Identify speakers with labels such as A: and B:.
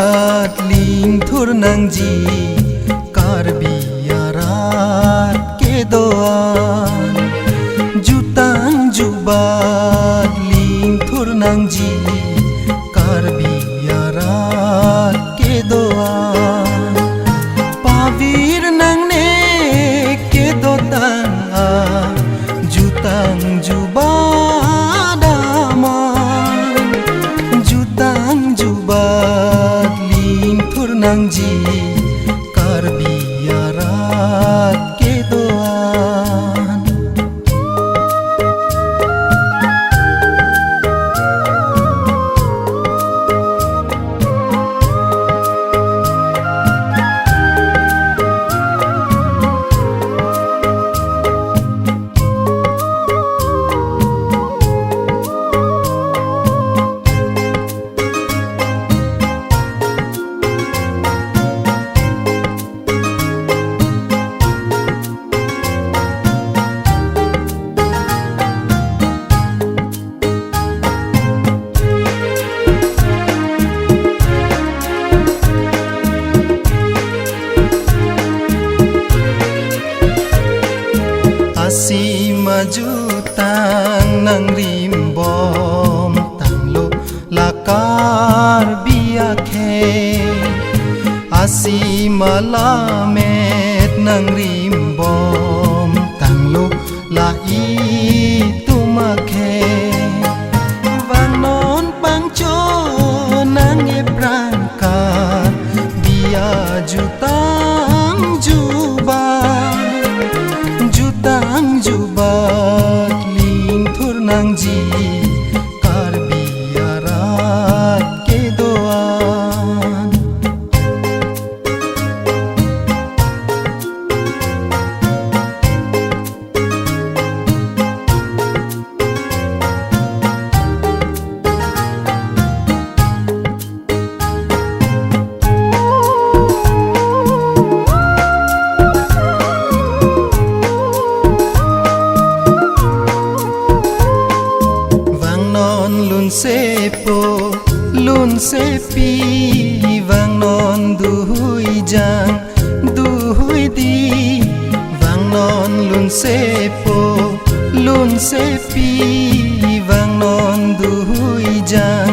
A: jubat ling thur nang ji karbi arat kedoan jutang jubat ling thur nang ji karbi arat kedoan pavir nang ne kedotang a jutang jubat aman jutang jubat ling thur nang ji karbi arat kedoan si maju tang nang rimbom tang lo lakar biakhe asi malamet nang rimbom tang lo la i tumakhe wang non pang cho nang e prangkar bia jutang jubat jutang jubat ling thur nang ji karbi arat kedoan lun sepi vang non duhui jang duhui di vang non lun sepi vang non duhui jang